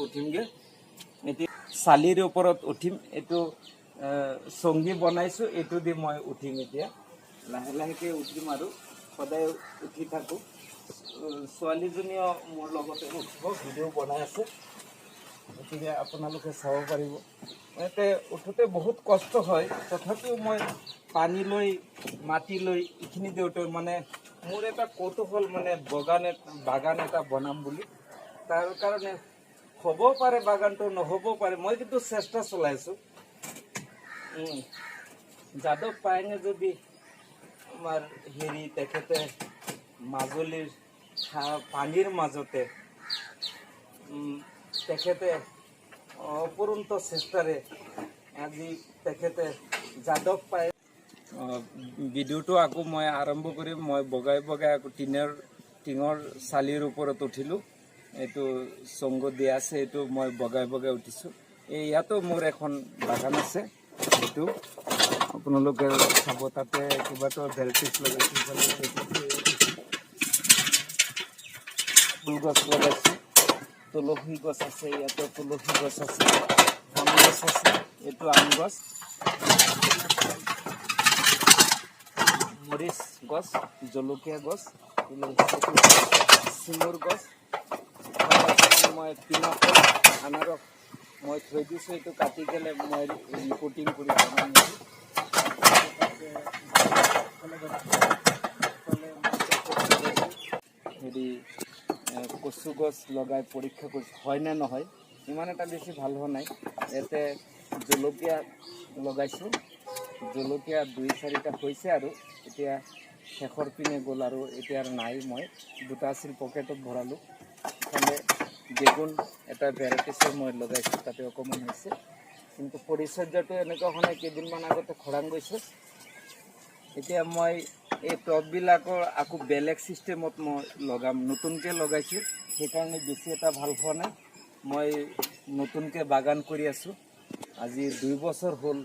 উঠিমগে। এতিয়া চালিৰ ওপৰত উঠিম। এইটো চংগী বনাইছোঁ, এইটো দি মই উঠিম। এতিয়া লাহে লাহেকৈ উঠিম আৰু সদায় উঠি থাকোঁ। ছোৱালীজনীও মোৰ লগতে উঠিব, ভিডিঅ' বনাই আছে, গতিকে আপোনালোকে চাব পাৰিব। ইয়াতে উঠোঁতে বহুত কষ্ট হয়, তথাপিও মই পানী লৈ মাটি লৈ এইখিনি দিওঁতে মানে মোৰ এটা কৌতূহল, মানে বাগান এটা বনাম বুলি। তাৰ কাৰণে হ'ব পাৰে বাগানটো, নহ'বও পাৰে, মই কিন্তু চেষ্টা চলাইছোঁ। যাদৱ পায়েঙে যদি আমাৰ তেখেতে মাজুলীৰ পানীৰ মাজতে তেখেতে অপৰন্ত চেষ্টাৰে আজি তেখেতে যাদৱ পায়েং ভিডিঅ'টো আকৌ মই আৰম্ভ কৰিম। মই বগাই আকৌ টিঙৰ চালিৰ ওপৰত উঠিলোঁ। এইটো চংগ দিয়া আছে, এইটো মই বগাই উঠিছোঁ। ইয়াতো মোৰ এখন বাগান আছে, এইটো আপোনালোকে চাব। তাতে কিবাটো ভেৰাইটিছ লগাইছোঁ, ফুল গছ লগাইছোঁ, তুলসী গছ আছে, ইয়াতে তুলসী গছ আছে, আম গছ আছে, এইটো আম গছ, মৰিচ গছ, জলকীয়া গছ, চিমুৰ গছ, মই পিনাকল আনাৰস মই থৈ দিছোঁ। এইটো কাটি কেনে মই ৰিপৰ্টিং কৰি বনাম। কচু গছ লগাই পৰীক্ষা কৰিছোঁ, হয় নে নহয়। ইমান এটা বেছি ভাল হোৱা নাই। ইয়াতে জলকীয়া লগাইছোঁ, জলকীয়া 2-4টা হৈছে আৰু এতিয়া শেষৰ পিনে গ'ল আৰু এতিয়া আৰু নাই। মই 2টা আছিল, পকেটত ভৰালোঁ। ইফালে বেগুন এটা ভেৰাইটিছৰ মই লগাইছোঁ, তাতে অকণমান হৈছে, কিন্তু পৰিচৰ্যাটো এনেকুৱা হোৱা নাই। কেইদিনমান আগতে খৰাং গৈছে। এতিয়া মই এই টববিলাকৰ আকৌ বেলেগ ছিষ্টেমত মই লগাম, নতুনকৈ লগাইছোঁ, সেইকাৰণে বেছি এটা ভাল হোৱা নাই। মই নতুনকৈ বাগান কৰি আছোঁ, আজি 2 বছৰ হ'ল।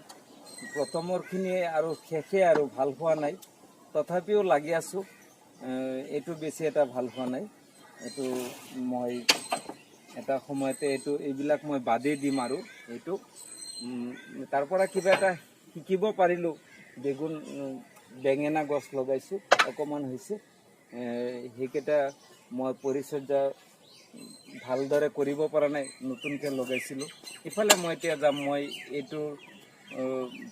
প্ৰথমৰখিনিয়ে আৰু শেষে আৰু ভাল হোৱা নাই, তথাপিও লাগি আছোঁ। এইটো বেছি এটা ভাল হোৱা নাই। এইটো মই এটা সময়তে এইবিলাক মই বাদেই দিম আৰু এইটো তাৰ পৰা কিবা এটা শিকিব পাৰিলোঁ। বেঙেনা গছ লগাইছোঁ, অকণমান হৈছে। সেইকেইটা মই পৰিচৰ্যা ভালদৰে কৰিব পৰা নাই, নতুনকৈ লগাইছিলোঁ। ইফালে মই এতিয়া যাম। মই এইটো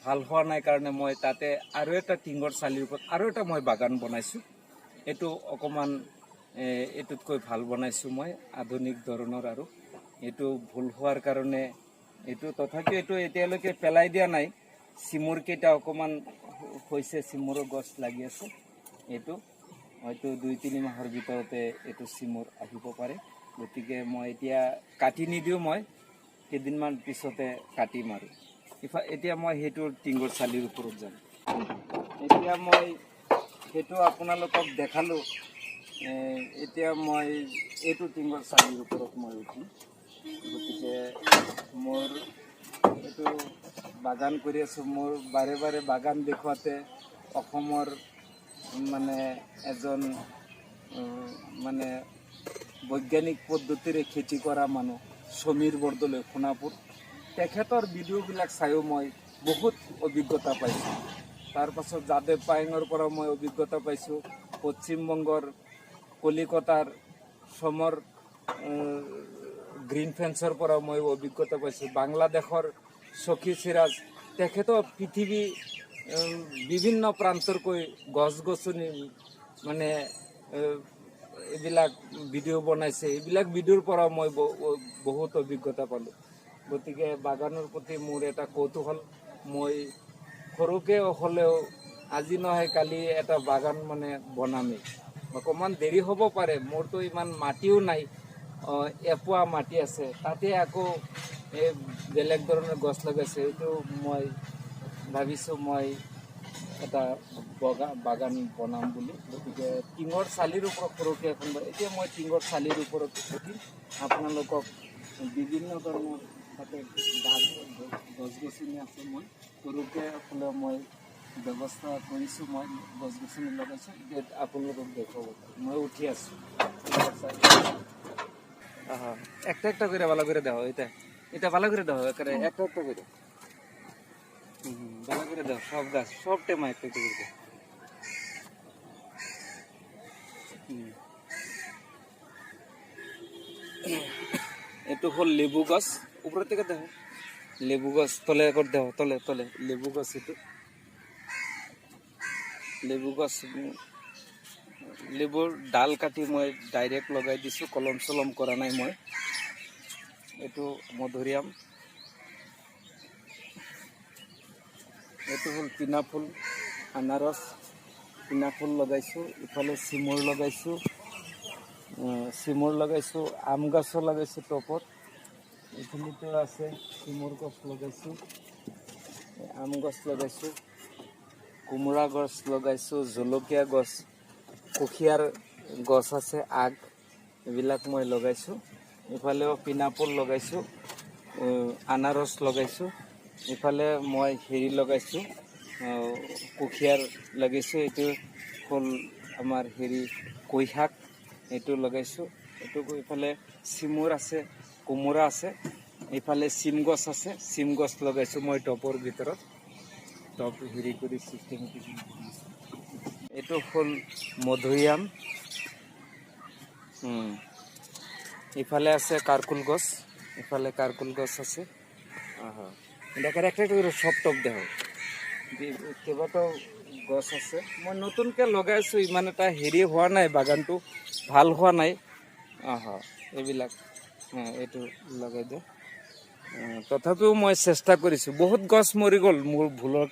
ভাল হোৱা নাই কাৰণে মই তাতে আৰু এটা টিঙৰ চালিৰ ওপৰত আৰু এটা মই বাগান বনাইছোঁ। এইটো অকণমান এইটোতকৈ ভাল বনাইছোঁ মই, আধুনিক ধৰণৰ। আৰু এইটো ভুল হোৱাৰ কাৰণে তথাপিও এইটো এতিয়ালৈকে পেলাই দিয়া নাই। চিমুৰকেইটা অকণমান হৈছে, চিমুৰৰ গছ লাগি আছে। এইটো হয়তো 2-3 মাহৰ ভিতৰতে এইটো চিমুৰ আহিব পাৰে। গতিকে মই এতিয়া কাটি নিদিওঁ, মই কেইদিনমান পিছতে কাটিম আৰু এতিয়া মই সেইটো টিঙৰ চালিৰ ওপৰত যাম। এতিয়া মই সেইটো আপোনালোকক দেখালোঁ। এতিয়া মই এইটো টিঙৰ চালিৰ ওপৰত মই উঠিম। গতিকে মোৰ এইটো বাগান কৰি আছোঁ। মোৰ বাৰে বাৰে বাগান দেখুৱাতে অসমৰ মানে এজন মানে বৈজ্ঞানিক পদ্ধতিৰে খেতি কৰা মানুহ, সমীৰ বৰদলৈ, সোণাপুৰ, তেখেতৰ ভিডিঅ'বিলাক চায়ো মই বহুত অভিজ্ঞতা পাইছোঁ। তাৰপাছত যাদৱ পায়েঙৰ পৰা মই অভিজ্ঞতা পাইছোঁ। পশ্চিমবংগৰ কলিকতাৰ সমৰ গ্ৰীণ ফেন্সৰ পৰা মই অভিজ্ঞতা পাইছোঁ। বাংলাদেশৰ সখী চিৰাজ, তেখেতো পৃথিৱী বিভিন্ন প্ৰান্তৰকৈ গছ-গছনি মানে এইবিলাক ভিডিঅ' বনাইছে। এইবিলাক ভিডিঅ'ৰ পৰা মই বহুত অভিজ্ঞতা পালোঁ। গতিকে বাগানৰ প্ৰতি মোৰ এটা কৌতূহল। মই সৰুকৈ হ'লেও আজি নহয় কালি এটা বাগান মানে বনামেই। অকণমান দেৰি হ'ব পাৰে, মোৰতো ইমান মাটিও নাই, এপোৱা মাটি আছে, তাতে আকৌ বেলেগ ধৰণৰ গছ লগাইছে। এইটো মই ভাবিছোঁ মই এটা বাগান বনাম বুলি। গতিকে টিঙৰ চালিৰ ওপৰত সৰুকৈ এখন, এতিয়া মই টিঙৰ চালিৰ ওপৰত উঠিম, আপোনালোকক বিভিন্ন ধৰণৰ তাতে গছ-গছনি আছে। মই সৰুকৈ হ'লেও মই ব্যৱস্থা কৰিছোঁ, মই গছ-গছনি লগাইছোঁ। এতিয়া আপোনালোকক দেখুৱাব পাৰিম। মই উঠি আছোঁ। একটা একটা করে ভালো করে দাও, এটা এটা ভালো করে দাও, একটা একটা করে ভালো করে দাও, সব গাছ সব টেমা একটা একটা করে দাও। এটু হল লেবু গাছ, উপরের থেকে দেখো লেবু গাছ, তলে করে দেখো, তলে তলে লেবু গাছ, এটু লেবু গাছ। লেবুর ডাল কাটি মই ডাইরেক্ট লগাই দিছোঁ, কলম চলম কৰা নাই মই। এইটো মধুৰিআম, এইটো হ'ল পিনা ফুল, আনাৰস, পিনা ফুল লগাইছোঁ। ইফালে চিমুৰ লগাইছোঁ, আম গছো লগাইছোঁ টপত। এইখিনিতো আছে চিমুৰ গছ লগাইছোঁ, আম গছ লগাইছোঁ, কোমোৰা গছ লগাইছোঁ, জলকীয়া গছ, কুঁহিয়াৰ গছ আছে, আগ, এইবিলাক মই লগাইছোঁ। ইফালেও পিনাপুল লগাইছোঁ, আনাৰস লগাইছোঁ। ইফালে মই হেৰি লগাইছোঁ, কুঁহিয়াৰ লগাইছোঁ। এইটো হ'ল আমাৰ হেৰি কই শাক, এইটো লগাইছোঁ। এইটো ইফালে চিমুৰ আছে, কোমোৰা আছে, ইফালে চিম গছ আছে, চিম গছ লগাইছোঁ মই টপৰ ভিতৰত, টপ হেৰি কৰি চিষ্টেম। এইটো হ'ল মধুৰিআম, ইফালে আছে কাৰকুল গছ, ইফালে কাৰকুল গছ আছে। দেখার একটা একটা করে সব টপ দেখো, কেইবাটাও গছ আছে। মই নতুনকৈ লগাইছোঁ, ইমান এটা হেৰি হোৱা নাই, বাগানটো ভাল হোৱা নাই। এইবিলাক এইটো লগাই দিওঁ। তথাপিও মই চেষ্টা কৰিছোঁ, বহুত গছ মৰি গ'ল মোৰ ভুলৰ কাৰণে।